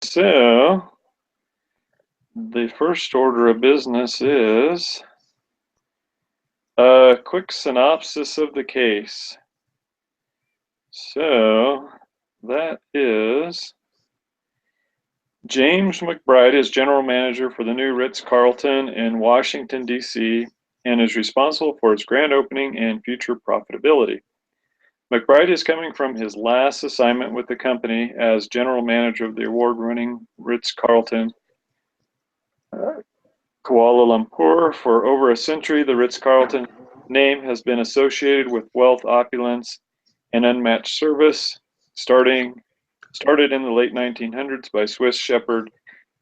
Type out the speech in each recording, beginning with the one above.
So, the first order of business is a quick synopsis of the case. So, that is James McBride is general manager for the new Ritz-Carlton in Washington, D.C., and is responsible for its grand opening and future profitability. McBride is coming from his last assignment with the company as general manager of the award-winning Ritz-Carlton Kuala Lumpur. For over a century, the Ritz-Carlton name has been associated with wealth, opulence, and unmatched service. Started in the late 1900s by Swiss shepherd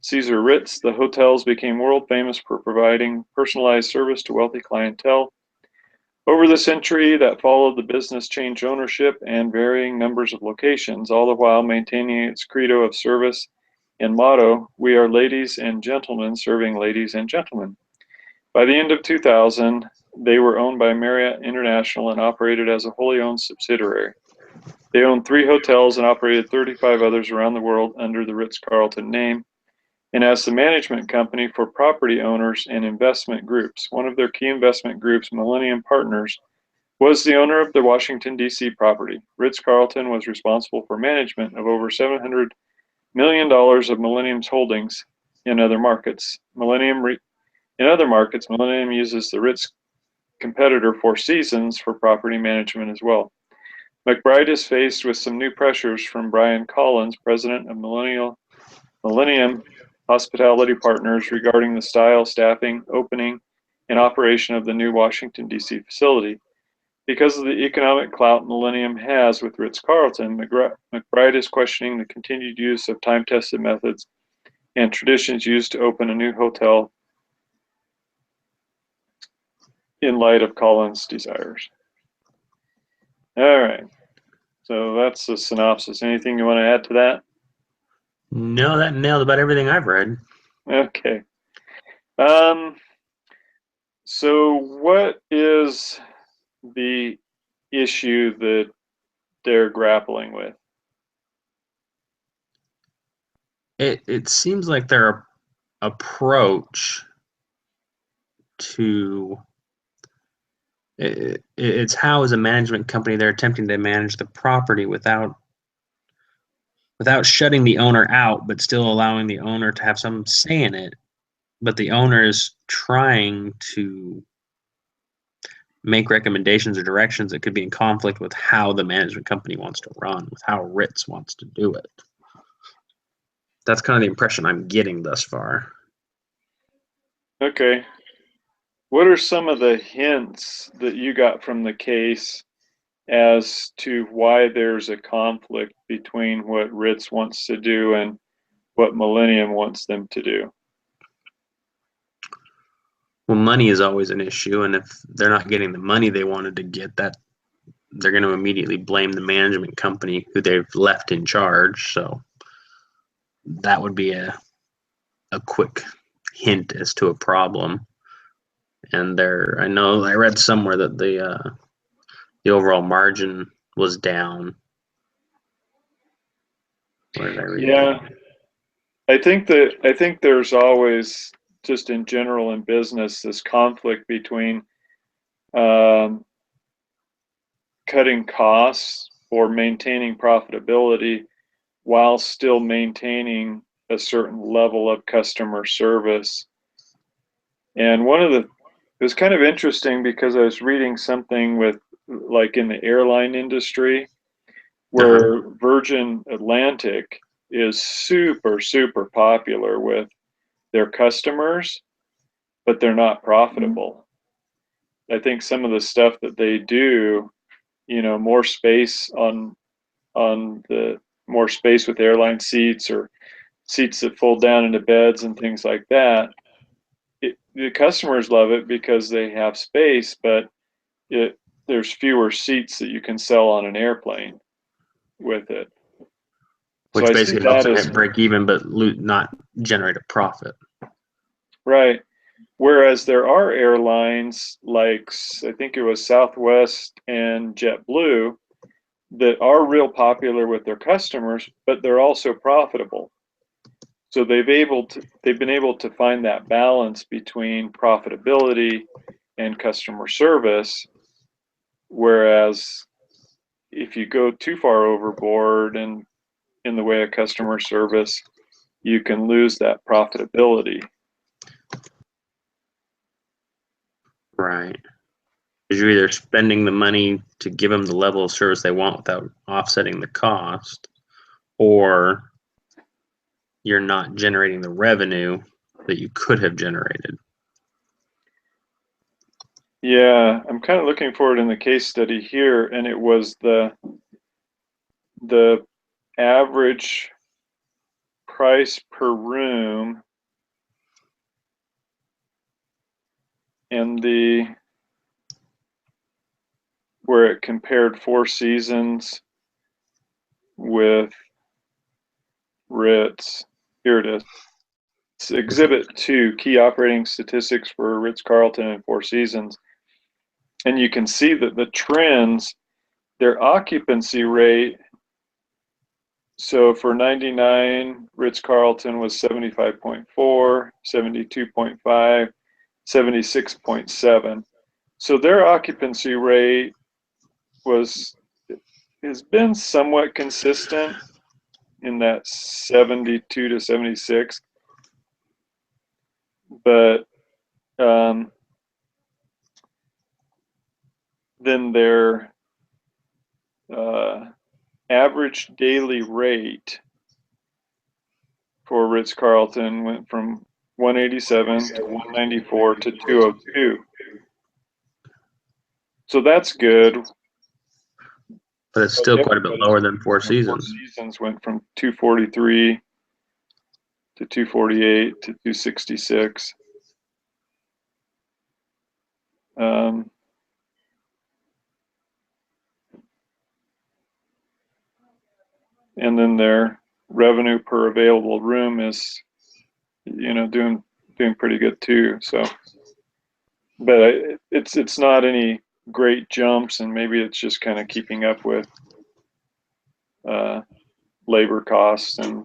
Caesar Ritz, the hotels became world famous for providing personalized service to wealthy clientele. Over the century that followed, the business changed ownership and varying numbers of locations, all the while maintaining its credo of service and motto, "We are ladies and gentlemen serving ladies and gentlemen." By the end of 2000, they were owned by Marriott International and operated as a wholly owned subsidiary. They owned 3 hotels and operated 35 others around the world under the Ritz-Carlton name, and as the management company for property owners and investment groups. One of their key investment groups, Millennium Partners, was the owner of the Washington, D.C. property. Ritz-Carlton was responsible for management of over $700 million of Millennium's holdings in other markets. Millennium uses the Ritz competitor Four Seasons for property management as well. McBride is faced with some new pressures from Brian Collins, president of Millennium Hospitality Partners, regarding the style, staffing, opening, and operation of the new Washington, D.C. facility. Because of the economic clout Millennium has with Ritz-Carlton, McBride is questioning the continued use of time-tested methods and traditions used to open a new hotel in light of Collins' desires. All right, so that's the synopsis. Anything you want to add to that? No, that nailed about everything I've read. Okay. So what is the issue that they're grappling with? It seems like their approach to it's how, as a management company, they're attempting to manage the property without shutting the owner out, but still allowing the owner to have some say in it. But the owner is trying to make recommendations or directions that could be in conflict with how the management company wants to run, with how Ritz wants to do it. That's kind of the impression I'm getting thus far. Okay. What are some of the hints that you got from the case as to why there's a conflict between what Ritz wants to do and what Millennium wants them to do? Well, money is always an issue, and if they're not getting the money they wanted to get, that they're going to immediately blame the management company who they've left in charge. So that would be a quick hint as to a problem. And I know I read somewhere that the overall margin was down. Where did I read Yeah, that? I think there's always, just in general in business, this conflict between um, cutting costs or maintaining profitability while still maintaining a certain level of customer service. And it was kind of interesting because I was reading something with, like, in the airline industry, Uh-huh. where Virgin Atlantic is super, super popular with their customers, but they're not profitable. I think some of the stuff that they do, more space on the more space with airline seats, or seats that fold down into beds and things like that. The customers love it because they have space, but there's fewer seats that you can sell on an airplane with it. So Which I see basically helps that them as hit break even, but not generate a profit. right. Whereas there are airlines like, I think it was Southwest and JetBlue, that are real popular with their customers, but they're also profitable. So they've been able to find that balance between profitability and customer service, whereas if you go too far overboard and in the way of customer service, you can lose that profitability. Right. Because you're either spending the money to give them the level of service they want without offsetting the cost, or you're not generating the revenue that you could have generated. Yeah, I'm kind of looking forward in the case study here, and it was the average price per room and where it compared Four Seasons with Ritz. Here it is. It's Exhibit 2, Key Operating Statistics for Ritz-Carlton and Four Seasons. And you can see that the trends, their occupancy rate, so for 99, Ritz-Carlton was 75.4, 72.5, 76.7. So their occupancy rate has been somewhat consistent in that 72 to 76, but then their average daily rate for Ritz-Carlton went from 187 to 194 to 202. So that's good. But it's still quite a bit lower than Four Seasons. Four Seasons went from 243 to 248 to 266. And then their revenue per available room is, doing pretty good too. So, but it's not any great jumps, and maybe it's just kind of keeping up with labor costs and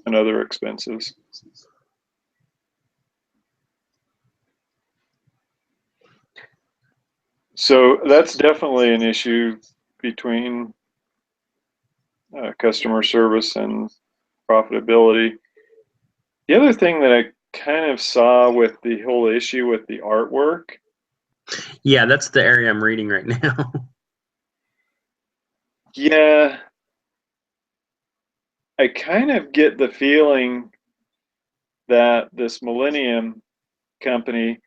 other expenses. So that's definitely an issue between customer service and profitability. The other thing that I kind of saw with the whole issue with the artwork. Yeah, that's the area I'm reading right now. Yeah, I kind of get the feeling that this Millennium company,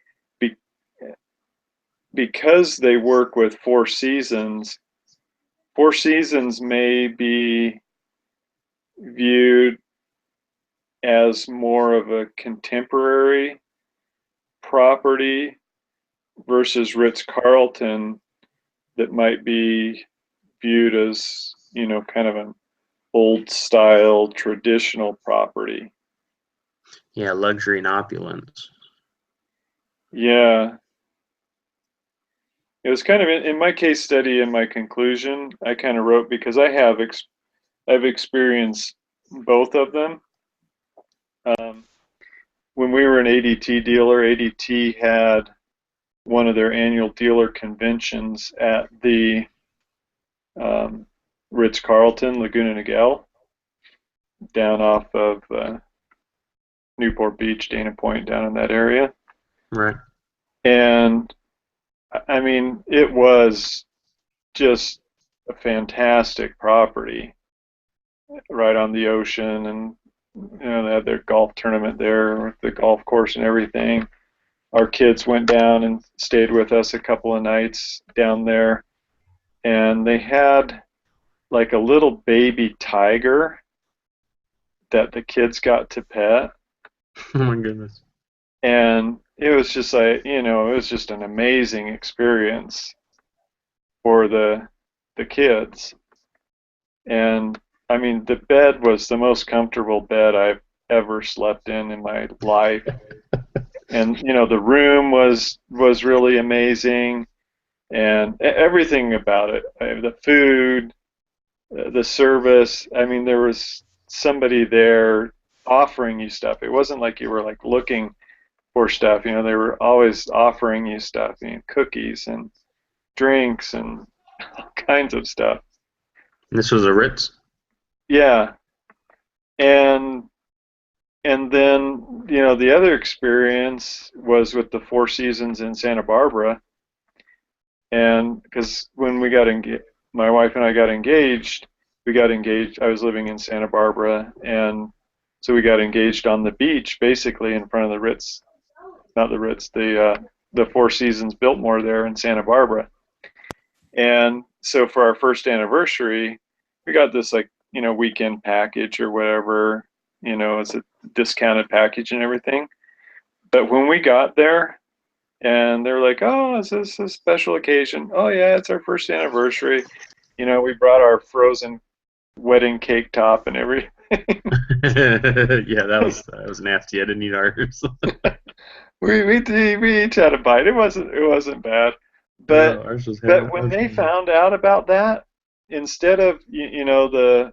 because they work with Four Seasons may be viewed as more of a contemporary property versus Ritz-Carlton that might be viewed as, kind of an old style traditional property. Yeah, luxury and opulence. Yeah. It was kind of in my case study, in my conclusion, I kind of wrote, because I've experienced both of them. When we were an ADT dealer, ADT had one of their annual dealer conventions at the Ritz-Carlton, Laguna Niguel, down off of Newport Beach, Dana Point, down in that area. Right. And I mean, it was just a fantastic property right on the ocean, and they had their golf tournament there with the golf course and everything. Our kids went down and stayed with us a couple of nights down there, and they had like a little baby tiger that the kids got to pet. Oh my goodness. And it was just like, it was just an amazing experience for the kids. And I mean, the bed was the most comfortable bed I've ever slept in my life. And the room was really amazing, and everything about it, the food, the service. I mean, there was somebody there offering you stuff. It wasn't like you were like looking for stuff. You know, they were always offering you stuff, you know, cookies and drinks and all kinds of stuff. And this was a Ritz. Yeah, and then you know the other experience was with the Four Seasons in Santa Barbara, and because when we got engaged, my wife and I got engaged. We got engaged. I was living in Santa Barbara, and so we got engaged on the beach, basically in front of the Ritz, not the Ritz, the Four Seasons Biltmore there in Santa Barbara. And so for our first anniversary, we got this like, you know, weekend package or whatever, you know, it's a discounted package and everything. But when we got there and they're like, oh, is this a special occasion? Oh yeah, it's our first anniversary. You know, we brought our frozen wedding cake top and everything. Yeah, that was nasty. I didn't eat ours. We each had a bite. It wasn't bad. No, But ours was but heavy. when they found out about that, instead of you know the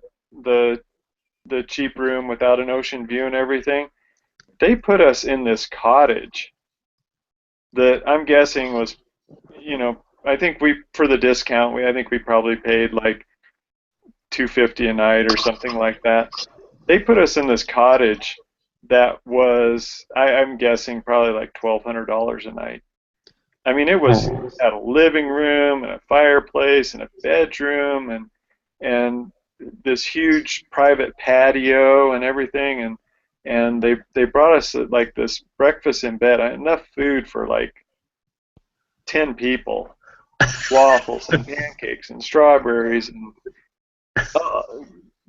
the cheap room without an ocean view and everything, they put us in this cottage that I'm guessing was, you know, I think we for the discount I think we probably paid like 250 a night or something like that. They put us in this cottage that was I'm guessing probably like $1,200 a night. I mean, it was Oh. had a living room and a fireplace and a bedroom and this huge private patio and everything and they brought us like this breakfast in bed, enough food for like 10 people, waffles and pancakes and strawberries and uh,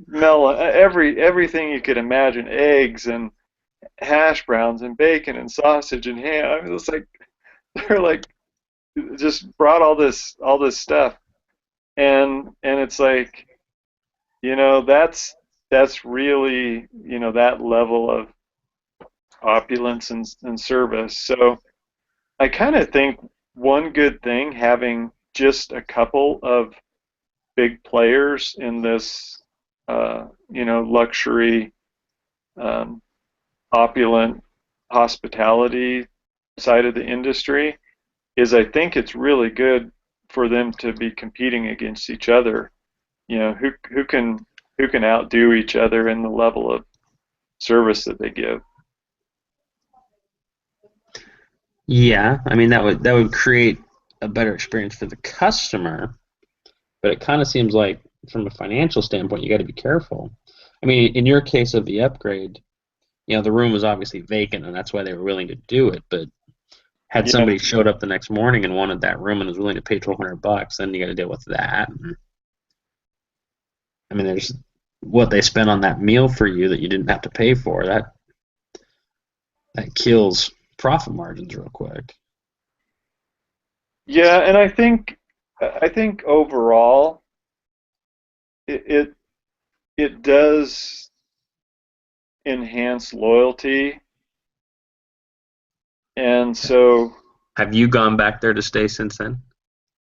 melon, everything you could imagine, eggs and hash browns and bacon and sausage and ham. I mean, it's like they're like just brought all this stuff and it's like, you know, that's really, you know, that level of opulence and service. So I kind of think one good thing having just a couple of big players in this you know, luxury, um, opulent hospitality side of the industry is I think it's really good for them to be competing against each other. You know, who can outdo each other in the level of service that they give. Yeah, I mean that would create a better experience for the customer, but it kind of seems like from a financial standpoint, you got to be careful. I mean, in your case of the upgrade, the room was obviously vacant, and that's why they were willing to do it. But had Yeah, somebody showed up the next morning and wanted that room and was willing to pay $1,200, then you got to deal with that. And, I mean, there's what they spent on that meal for you that you didn't have to pay for. That kills profit margins real quick. yeah, and I think overall it it, it does enhance loyalty, and so Have you gone back there to stay since then?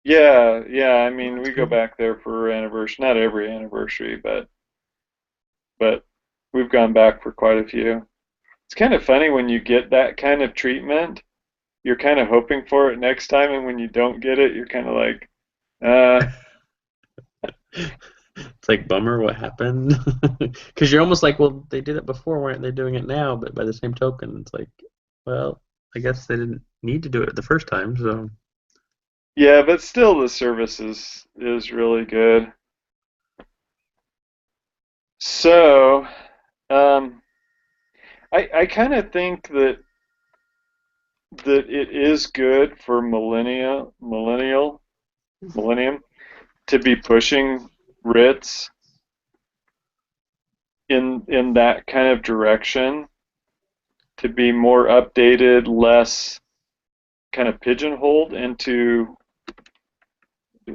yeah. I mean, That's we go good. back there for anniversary, not every anniversary, but we've gone back for quite a few. It's kind of funny when you get that kind of treatment, you're kind of hoping for it next time, and when you don't get it, you're kind of like, uh, It's like, bummer, what happened? Because you're almost like, well, they did it before, why aren't they doing it now? But by the same token, it's like, well, I guess they didn't need to do it the first time, so. yeah, but still the service is really good. So, um, I kind of think that it is good for millennium to be pushing Ritz in that kind of direction, to be more updated, less kind of pigeonholed into,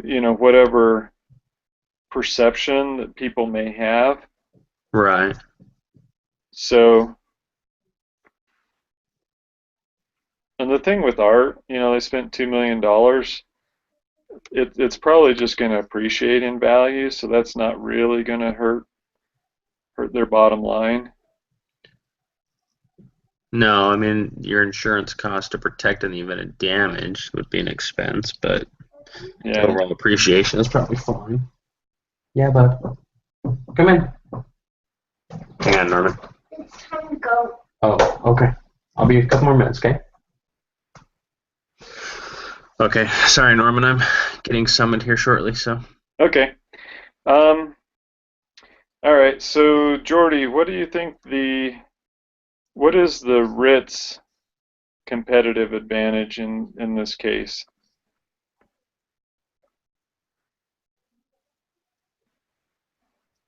you know, whatever perception that people may have. Right. So, and the thing with art, you know, they spent $2 million. It's probably just going to appreciate in value, so that's not really going to hurt their bottom line. No, I mean your insurance cost to protect in the event of damage would be an expense, but the Yeah. overall appreciation is probably fine. Yeah, bud. Come in. Hang on, Norman. It's time to go. Oh, okay. I'll be a couple more minutes, okay? Okay. Sorry, Norman. I'm getting summoned here shortly, so. Okay. All right. So, Jordy, what do you think what is the Ritz competitive advantage in this case?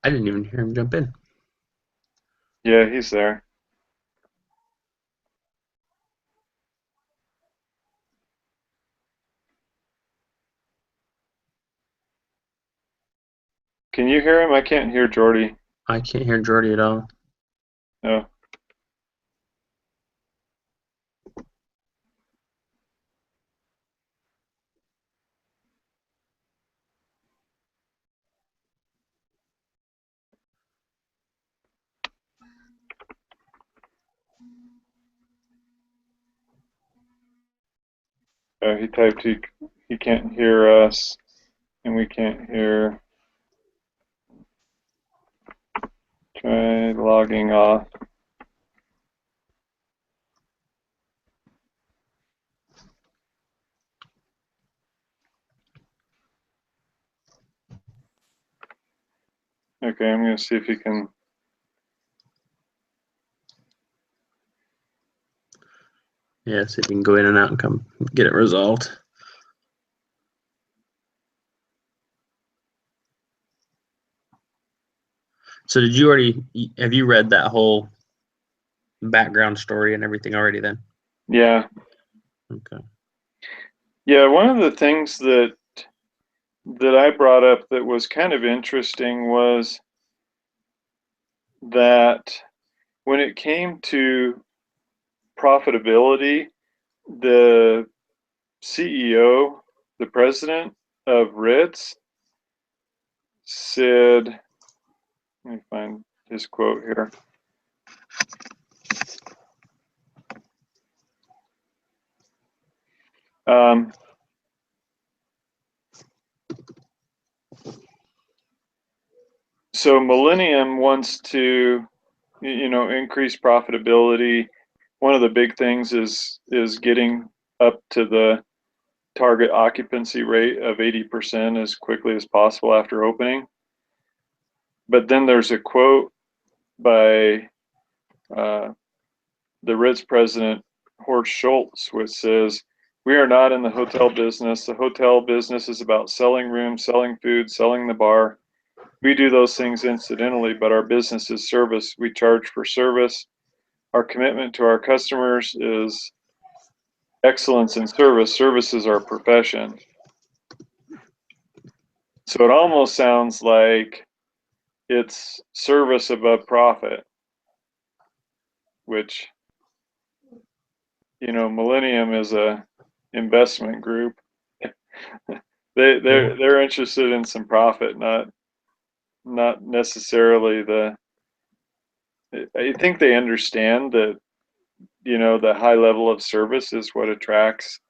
I didn't even hear him jump in. Yeah, he's there. Can you hear him? I can't hear Jordy. I can't hear Jordy at all. No. He typed he can't hear us, and we can't hear. Try logging off. Okay, I'm going to see if he can. Yeah, see if you can go in and out and come get it resolved. So did you have you read that whole background story and everything already then? Yeah. Okay. Yeah, one of the things that I brought up that was kind of interesting was that when it came to profitability, the CEO, the president of Ritz, said, let me find his quote here. So Millennium wants to, increase profitability. One of the big things is getting up to the target occupancy rate of 80% as quickly as possible after opening. But then there's a quote by the Ritz president, Horst Schultz, which says, "We are not in the hotel business. The hotel business is about selling rooms, selling food, selling the bar. We do those things incidentally, but our business is service. We charge for service. Our commitment to our customers is excellence in service. Service is our profession." So it almost sounds like it's service above profit, which, Millennium is a investment group. They're interested in some profit, not necessarily the. I think they understand that, the high level of service is what attracts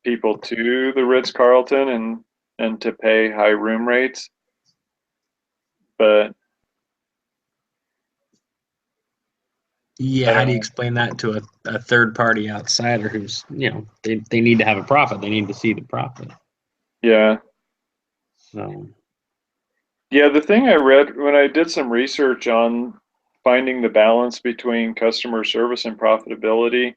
people to the Ritz-Carlton and to pay high room rates. But Yeah, I how don't do you know. explain that to a third party outsider who's, they need to have a profit. They need to see the profit. Yeah. So, Yeah, the thing I read when I did some research on finding the balance between customer service and profitability,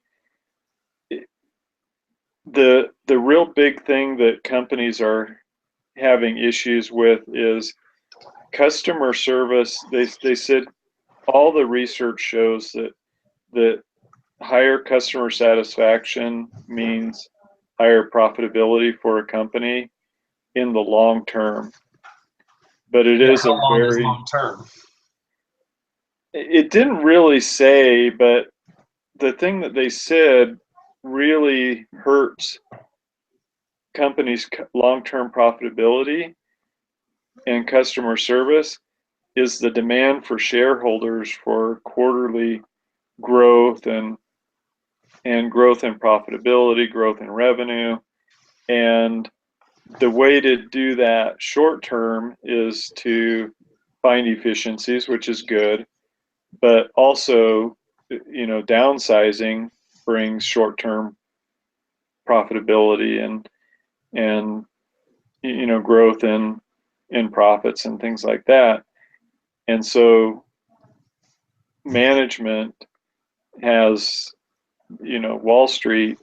the real big thing that companies are having issues with is customer service. They said all the research shows that higher customer satisfaction means higher profitability for a company in the long term. But it yeah, is how a long is very, long term? it didn't really say, but the thing that they said really hurts companies' long-term profitability and customer service is the demand for shareholders for quarterly growth and and growth in profitability, growth in revenue. And the way to do that short term is to find efficiencies, which is good, but also, downsizing brings short term profitability and growth in profits and things like that. And so management has, Wall Street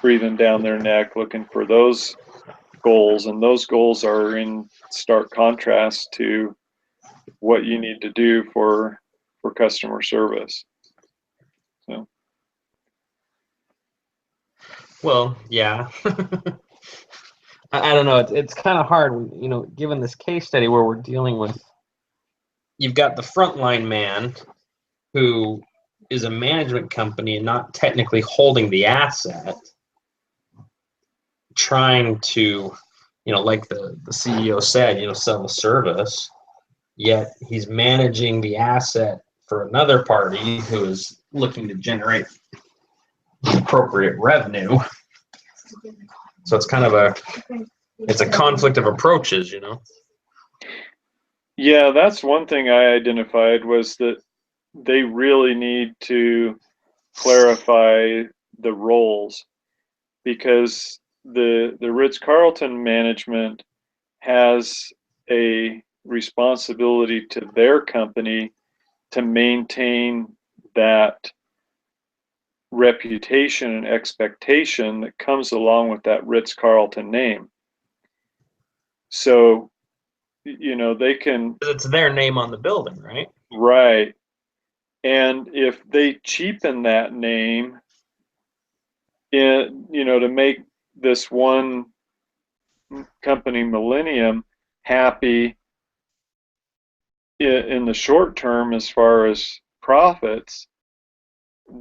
breathing down their neck looking for those goals, and those goals are in stark contrast to what you need to do for customer service. So Well, yeah. I don't know. It's kind of hard, given this case study where we're dealing with, you've got the frontline man who is a management company and not technically holding the asset, trying to, like the CEO said, sell a service, yet he's managing the asset for another party who is looking to generate the appropriate revenue. So it's kind of it's a conflict of approaches, Yeah, that's one thing I identified, was that they really need to clarify the roles, because the Ritz-Carlton management has a responsibility to their company to maintain that reputation and expectation that comes along with that Ritz-Carlton name. So, they can. It's their name on the building, right? Right. And if they cheapen that name, to make this one company, Millennium, happy in the short term as far as profits,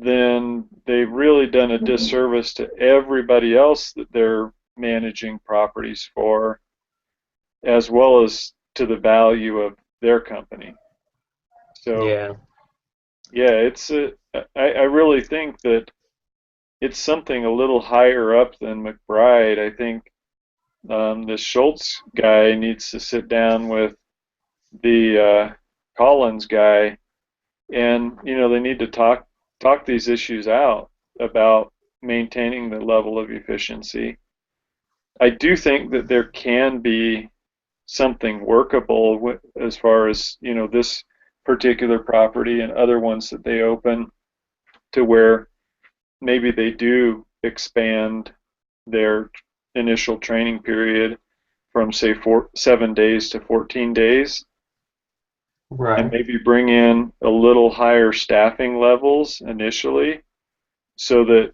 then they've really done a disservice to everybody else that they're managing properties for, as well as to the value of their company. So yeah, I really think that it's something a little higher up than McBride. I think the Schultz guy needs to sit down with the Collins guy, and they need to talk these issues out about maintaining the level of efficiency. I do think that there can be something workable as far as this particular property and other ones that they open, to where maybe they do expand their initial training period from, say, 7 days to 14 days, right, and maybe bring in a little higher staffing levels initially, so that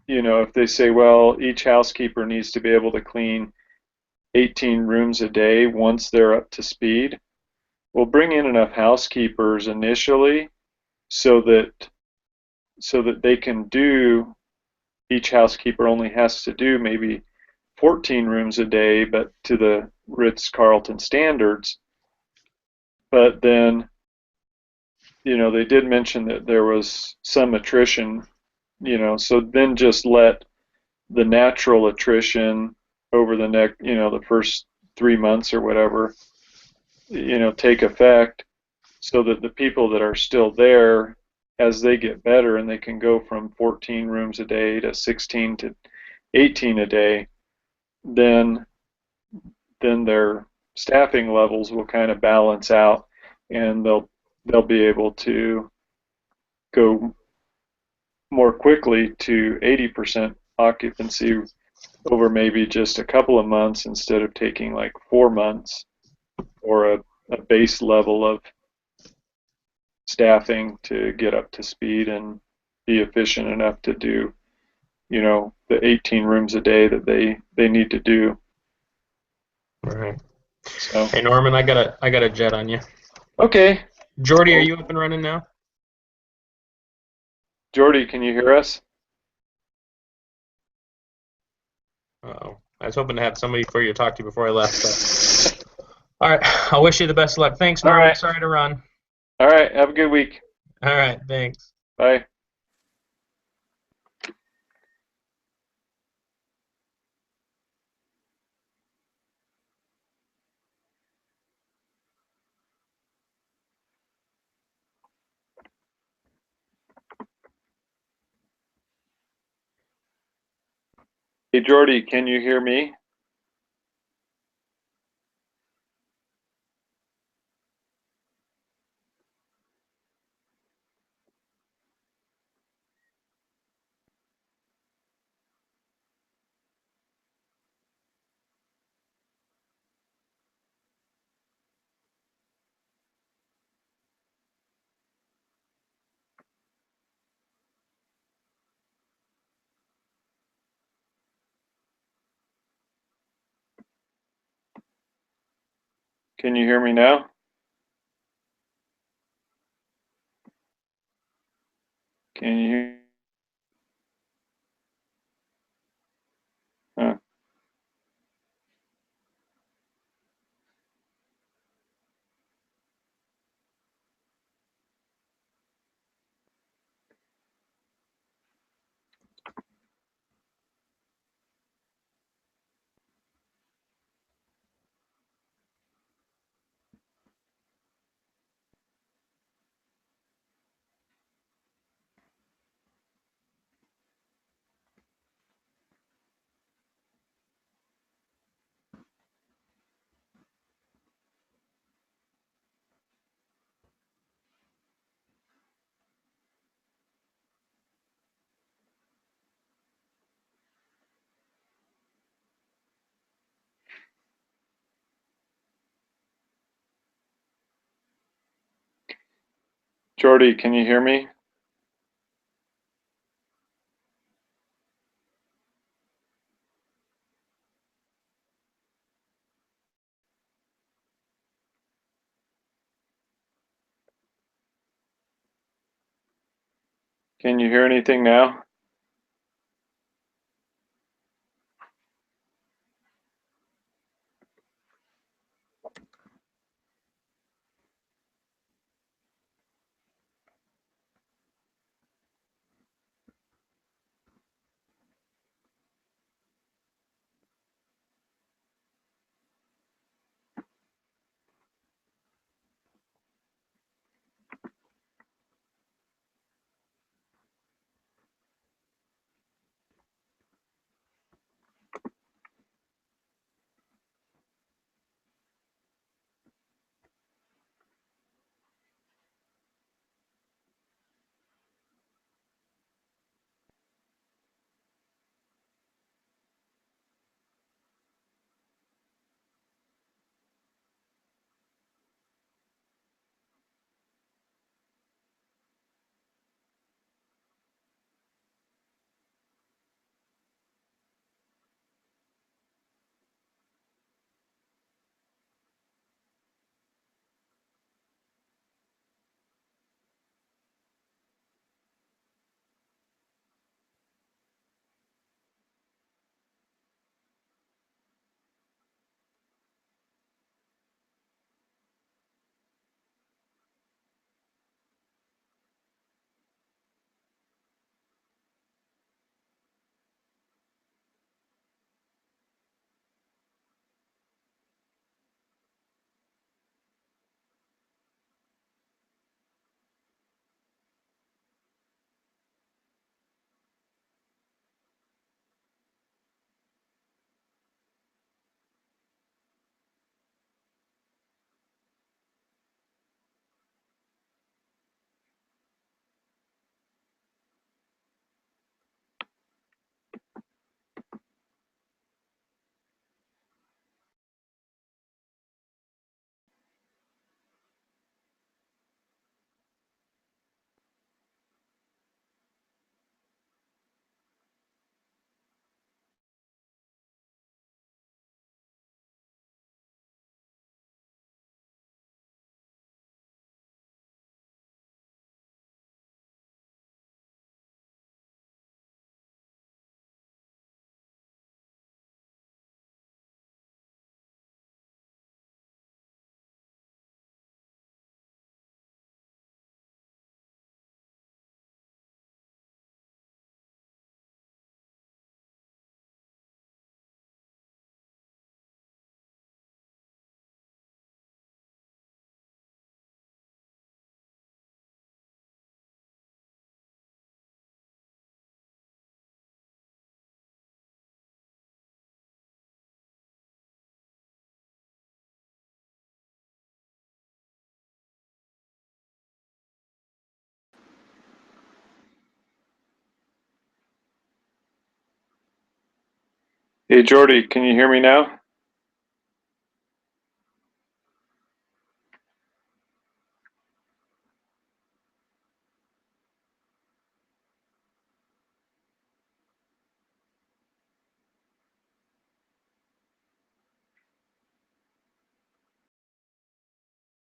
if they say, well, each housekeeper needs to be able to clean 18 rooms a day once they're up to speed, we'll bring in enough housekeepers initially so that they can do, each housekeeper only has to do maybe 14 rooms a day, but to the Ritz-Carlton standards. But then, they did mention that there was some attrition, so then just let the natural attrition over the next, the first 3 months or whatever, take effect, so that the people that are still there, as they get better and they can go from 14 rooms a day to 16 to 18 a day, then their staffing levels will kind of balance out, and they'll be able to go more quickly to 80% occupancy over maybe just a couple of months, instead of taking like 4 months, or a base level of staffing to get up to speed and be efficient enough to do, the 18 rooms a day that they need to do. Right. So, hey Norman, I got a jet on you. Okay. Jordy, are you up and running now? Jordy, can you hear us? Uh-oh. I was hoping to have somebody for you to talk to before I left. But... all right. I wish you the best of luck. Thanks, Norman. All right. Sorry to run. All right. Have a good week. All right. Thanks. Bye. Hey Jordy, can you hear me? Can you hear me now? Can you hear? Huh. Jordy, can you hear me? Can you hear anything now? Hey, Jordy, can you hear me now?